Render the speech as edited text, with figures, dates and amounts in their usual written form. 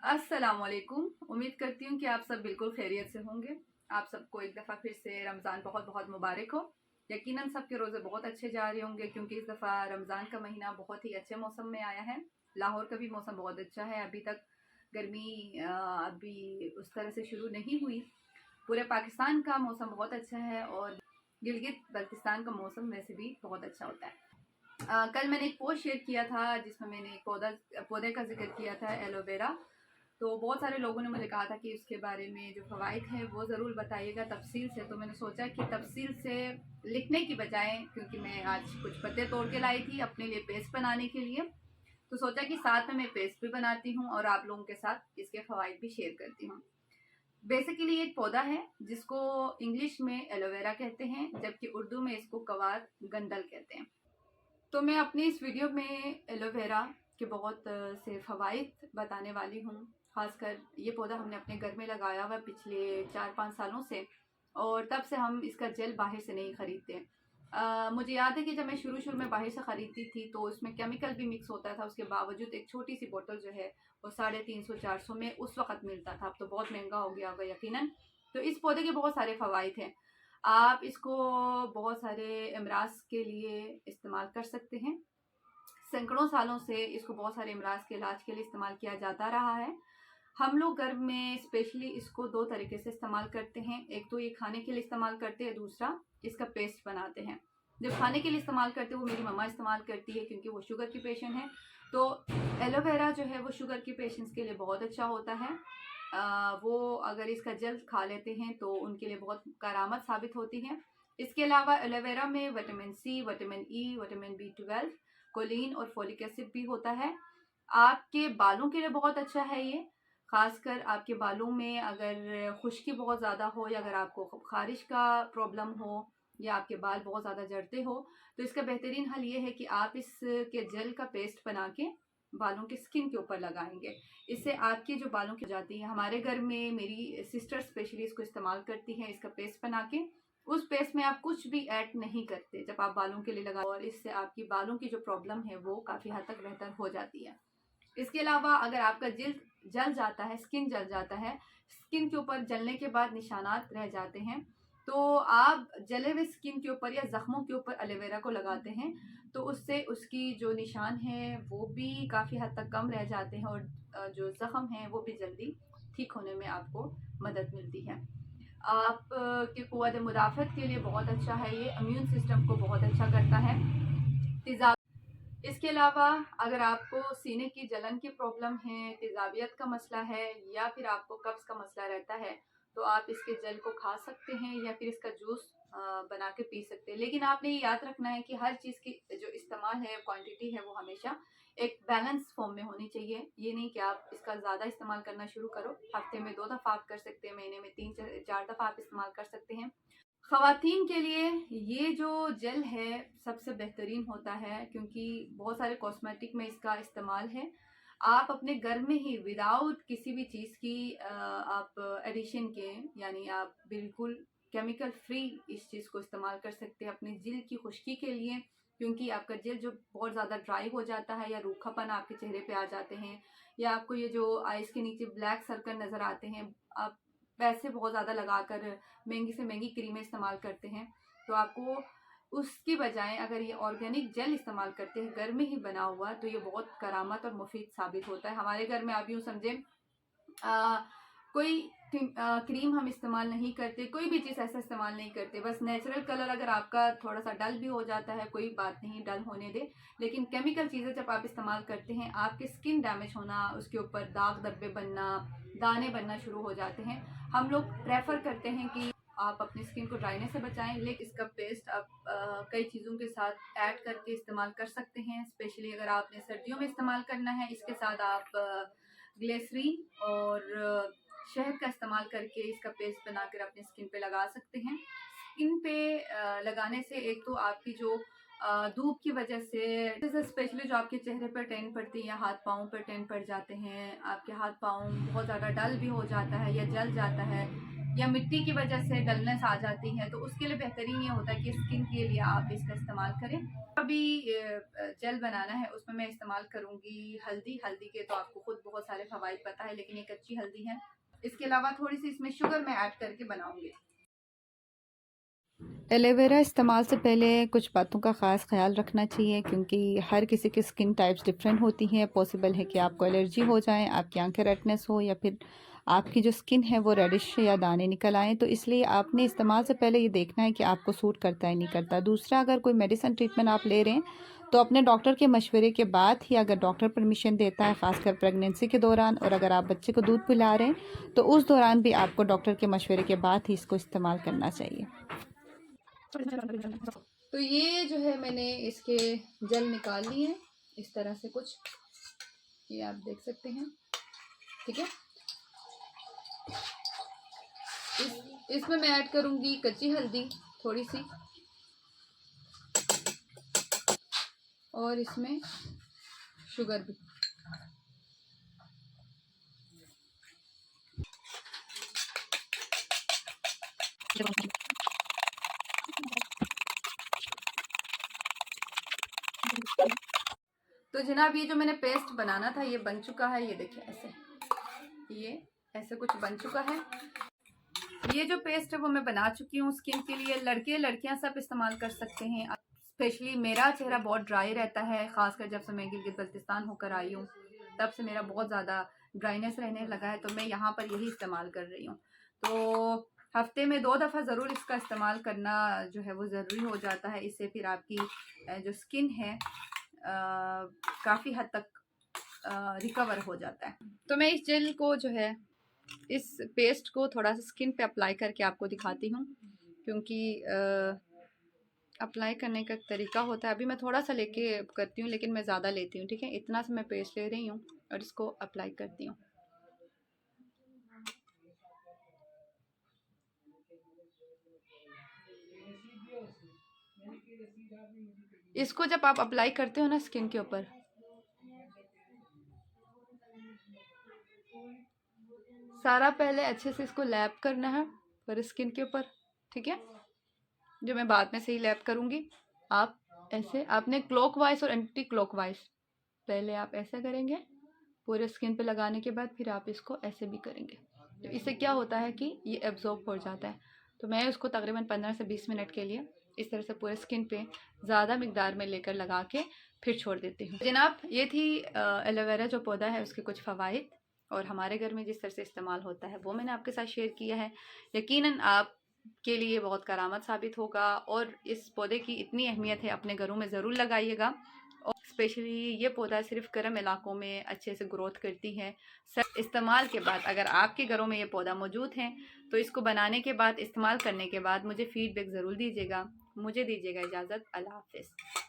अस्सलामुअलैकुम। उम्मीद करती हूँ कि आप सब बिल्कुल खैरियत से होंगे। आप सबको एक दफ़ा फिर से रमज़ान बहुत बहुत मुबारक हो। यकीनन सबके रोज़े बहुत अच्छे जा रहे होंगे क्योंकि इस दफ़ा रमज़ान का महीना बहुत ही अच्छे मौसम में आया है। लाहौर का भी मौसम बहुत अच्छा है। अभी तक गर्मी अभी उस तरह से शुरू नहीं हुई। पूरे पाकिस्तान का मौसम बहुत अच्छा है और गिलगित बल्तिस्तान का मौसम वैसे भी बहुत अच्छा होता है। कल मैंने एक पोस्ट शेयर किया था जिसमें मैंने एक पौधे का जिक्र किया था, एलोवेरा। तो बहुत सारे लोगों ने मुझे कहा था कि उसके बारे में जो फ़वाइद हैं वो ज़रूर बताइएगा तफसील से। तो मैंने सोचा कि तफसील से लिखने की बजाय, क्योंकि मैं आज कुछ पत्ते तोड़ के लाई थी अपने लिए पेस्ट बनाने के लिए, तो सोचा कि साथ में मैं पेस्ट भी बनाती हूँ और आप लोगों के साथ इसके फ़वाइद भी शेयर करती हूँ। बेसिकली एक पौधा है जिसको इंग्लिश में एलोवेरा कहते हैं, जबकि उर्दू में इसको कवार गंडल कहते हैं। तो मैं अपनी इस वीडियो में एलोवेरा के बहुत से फ़वाइद बताने वाली हूँ। ख़ासकर ये पौधा हमने अपने घर में लगाया हुआ पिछले 4-5 सालों से, और तब से हम इसका जेल बाहर से नहीं ख़रीदते। मुझे याद है कि जब मैं शुरू में बाहर से ख़रीदती थी तो उसमें केमिकल भी मिक्स होता था। उसके बावजूद एक छोटी सी बोतल जो है वो 350-400 में उस वक़्त मिलता था। अब तो बहुत महंगा हो गया होगा यकीनन। तो इस पौधे के बहुत सारे फ़वाइद हैं। आप इसको बहुत सारे अमराज के लिए इस्तेमाल कर सकते हैं। सैकड़ों सालों से इसको बहुत सारे अमराज के इलाज के लिए इस्तेमाल किया जाता रहा है। हम लोग घर में स्पेशली इसको दो तरीके से इस्तेमाल करते हैं। एक तो ये खाने के लिए इस्तेमाल करते हैं, दूसरा इसका पेस्ट बनाते हैं। जो खाने के लिए इस्तेमाल करते हैं वो मेरी मम्मा इस्तेमाल करती है क्योंकि वो शुगर की पेशेंट है। तो एलोवेरा जो है वो शुगर की पेशेंट्स के लिए बहुत अच्छा होता है। वो अगर इसका जल खा लेते हैं तो उनके लिए बहुत करामत साबित होती है। इसके अलावा एलोवेरा में vitamin C, vitamin E, vitamin B12, choline और फोलिक एसिड भी होता है। आपके बालों के लिए बहुत अच्छा है ये। खासकर आपके बालों में अगर खुश्की बहुत ज़्यादा हो, या अगर आपको खारिश का प्रॉब्लम हो, या आपके बाल बहुत ज़्यादा झड़ते हो, तो इसका बेहतरीन हल ये है कि आप इसके जेल का पेस्ट बना के बालों के स्किन के ऊपर लगाएंगे। इससे आपकी जो बालों की जाती है, हमारे घर में मेरी सिस्टर स्पेशली इसको इस्तेमाल करती हैं इसका पेस्ट बना के। उस पेस्ट में आप कुछ भी ऐड नहीं करते जब आप बालों के लिए लगा, और इससे आपकी बालों की जो प्रॉब्लम है वो काफ़ी हद तक बेहतर हो जाती है। इसके अलावा अगर आपका जल्द जल जाता है, स्किन जल जाता है, स्किन के ऊपर जलने के बाद निशानात रह जाते हैं, तो आप जले हुए स्किन के ऊपर या ज़ख्मों के ऊपर एलोवेरा को लगाते हैं तो उससे उसकी जो निशान है वो भी काफ़ी हद तक कम रह जाते हैं, और जो ज़ख्म हैं वो भी जल्दी ठीक होने में आपको मदद मिलती है। आप की क़ुव्वत मुदाफ़त के लिए बहुत अच्छा है ये, इम्यून सिस्टम को बहुत अच्छा करता है। तेज़ाब इसके अलावा अगर आपको सीने की जलन की प्रॉब्लम है, तेज़ाबियत का मसला है, या फिर आपको कब्ज़ का मसला रहता है, तो आप इसके जल को खा सकते हैं या फिर इसका जूस बना के पी सकते हैं। लेकिन आपने ये याद रखना है कि हर चीज़ की जो इस्तेमाल है, क्वांटिटी है, वो हमेशा एक बैलेंस फॉर्म में होनी चाहिए। ये नहीं कि आप इसका ज़्यादा इस्तेमाल करना शुरू करो। हफ्ते में 2 दफ़ा आप कर सकते हैं, महीने में 3-4 दफ़ा आप इस्तेमाल कर सकते हैं। ख़वातीन के लिए ये जो जेल है सबसे बेहतरीन होता है क्योंकि बहुत सारे कॉस्मेटिक में इसका इस्तेमाल है। आप अपने घर में ही विदाउट किसी भी चीज़ की आप एडिशन के, यानी आप बिल्कुल केमिकल फ्री इस चीज़ को इस्तेमाल कर सकते हैं अपनी जिल्द की खुश्की के लिए। क्योंकि आपका जिल्द जो बहुत ज़्यादा ड्राई हो जाता है, या रूखापन आपके चेहरे पे आ जाते हैं, या आपको ये जो आइज़ के नीचे ब्लैक सर्कल नज़र आते हैं, आप पैसे बहुत ज़्यादा लगाकर महंगी से महंगी क्रीमें इस्तेमाल करते हैं, तो आपको उसकी बजाय अगर ये ऑर्गेनिक जेल इस्तेमाल करते हैं घर में ही बना हुआ, तो ये बहुत करामत और मुफीद साबित होता है। हमारे घर में आप यूँ समझें कोई क्रीम हम इस्तेमाल नहीं करते, कोई भी चीज़ ऐसा इस्तेमाल नहीं करते। बस नेचुरल कलर अगर आपका थोड़ा सा डल भी हो जाता है, कोई बात नहीं, डल होने दे। लेकिन केमिकल चीज़ें जब आप इस्तेमाल करते हैं, आपकी स्किन डैमेज होना, उसके ऊपर दाग धब्बे बनना, दाने बनना शुरू हो जाते हैं। हम लोग प्रेफर करते हैं कि आप अपनी स्किन को ड्राइनेस से बचाएं, लेकिन इसका पेस्ट आप कई चीज़ों के साथ ऐड करके इस्तेमाल कर सकते हैं। स्पेशली अगर आपने सर्दियों में इस्तेमाल करना है, इसके साथ आप ग्लिसरीन और शहद का इस्तेमाल करके इसका पेस्ट बनाकर अपनी स्किन पे लगा सकते हैं। स्किन पे लगाने से एक तो आपकी जो धूप की वजह से, जैसे स्पेशली जो आपके चेहरे पर टैन पड़ती है या हाथ पाँव पर टैन पड़ जाते हैं, आपके हाथ पाँव बहुत ज़्यादा डल भी हो जाता है या जल जाता है, या मिट्टी की वजह से डलनेस आ जाती है, तो उसके लिए बेहतरीन ये होता है कि स्किन के लिए आप इसका इस्तेमाल करें। अभी जेल बनाना है, उसमें मैं इस्तेमाल करूँगी हल्दी। हल्दी के तो आपको खुद बहुत सारे फ़वाइद पता है, लेकिन ये कच्ची हल्दी है। इसके अलावा थोड़ी सी इसमें शुगर मैं ऐड करके बनाऊँगी। एलोवेरा इस्तेमाल से पहले कुछ बातों का ख़ास ख्याल रखना चाहिए, क्योंकि हर किसी की स्किन टाइप्स डिफरेंट होती हैं। पॉसिबल है कि आपको एलर्जी हो जाए, आपकी आंखें रेडनेस हो, या फिर आपकी जो स्किन है वो रेडिश या दाने निकल आएँ। तो इसलिए आपने इस्तेमाल से पहले ये देखना है कि आपको सूट करता है नहीं करता। दूसरा, अगर कोई मेडिसिन ट्रीटमेंट आप ले रहे हैं तो अपने डॉक्टर के मशवरे के बाद ही, अगर डॉक्टर परमिशन देता है, ख़ासकर प्रेगनेंसी के दौरान, और अगर आप बच्चे को दूध पिला रहे हैं तो उस दौरान भी आपको डॉक्टर के मशवरे के बाद ही इसको इस्तेमाल करना चाहिए। तो ये जो है मैंने इसके जल निकाल लिए हैं इस तरह से कुछ, ये आप देख सकते हैं, ठीक है। इसमें मैं ऐड करूंगी कच्ची हल्दी थोड़ी सी, और इसमें शुगर भी। तो जनाब ये जो मैंने पेस्ट बनाना था ये बन चुका है। ये देखिए ऐसे, ये ऐसे कुछ बन चुका है। ये जो पेस्ट है वो मैं बना चुकी हूँ स्किन के लिए। लड़के लड़कियां सब इस्तेमाल कर सकते हैं। स्पेशली मेरा चेहरा बहुत ड्राई रहता है, खासकर जब से मैं गिलगित बल्तिस्तान होकर आई हूँ तब से मेरा बहुत ज़्यादा ड्राइनेस रहने लगा है, तो मैं यहाँ पर यही इस्तेमाल कर रही हूँ। तो हफ्ते में 2 दफ़ा ज़रूर इसका इस्तेमाल करना जो है वो ज़रूरी हो जाता है। इससे फिर आपकी जो स्किन है काफ़ी हद तक रिकवर हो जाता है। तो मैं इस जेल को जो है, इस पेस्ट को थोड़ा सा स्किन पे अप्लाई करके आपको दिखाती हूँ, क्योंकि अप्लाई करने का तरीका होता है। अभी मैं थोड़ा सा लेके करती हूँ, लेकिन मैं ज़्यादा लेती हूँ, ठीक है। इतना सा मैं पेस्ट ले रही हूँ और इसको अप्लाई करती हूँ। इसको जब आप अप्लाई करते हो ना स्किन के ऊपर, सारा पहले अच्छे से इसको लैप करना है पर स्किन के ऊपर, ठीक है। जो मैं बाद में से ही लैप करूँगी। आप ऐसे, आपने क्लॉकवाइज और एंटी क्लॉकवाइज, पहले आप ऐसा करेंगे पूरे स्किन पे लगाने के बाद फिर आप इसको ऐसे भी करेंगे। तो इससे क्या होता है कि ये एब्जॉर्ब हो जाता है। तो मैं उसको तकरीबन 15 से 20 मिनट के लिए इस तरह से पूरे स्किन पे ज़्यादा मिकदार में लेकर लगा के फिर छोड़ देती हूँ। जनाब ये थी एलोवेरा जो पौधा है उसके कुछ फ़वाइद, और हमारे घर में जिस तरह से इस्तेमाल होता है वो मैंने आपके साथ शेयर किया है। यकीनन आप के लिए बहुत करामत साबित होगा, और इस पौधे की इतनी अहमियत है, अपने घरों में ज़रूर लगाइएगा। और स्पेशली ये पौधा सिर्फ गर्म इलाकों में अच्छे से ग्रोथ करती है। सब इस्तेमाल के बाद, अगर आपके घरों में ये पौधा मौजूद है तो इसको बनाने के बाद, इस्तेमाल करने के बाद मुझे फ़ीडबैक ज़रूर दीजिएगा। मुझे दीजिएगा इजाज़त। अल्लाह हाफ़िज़।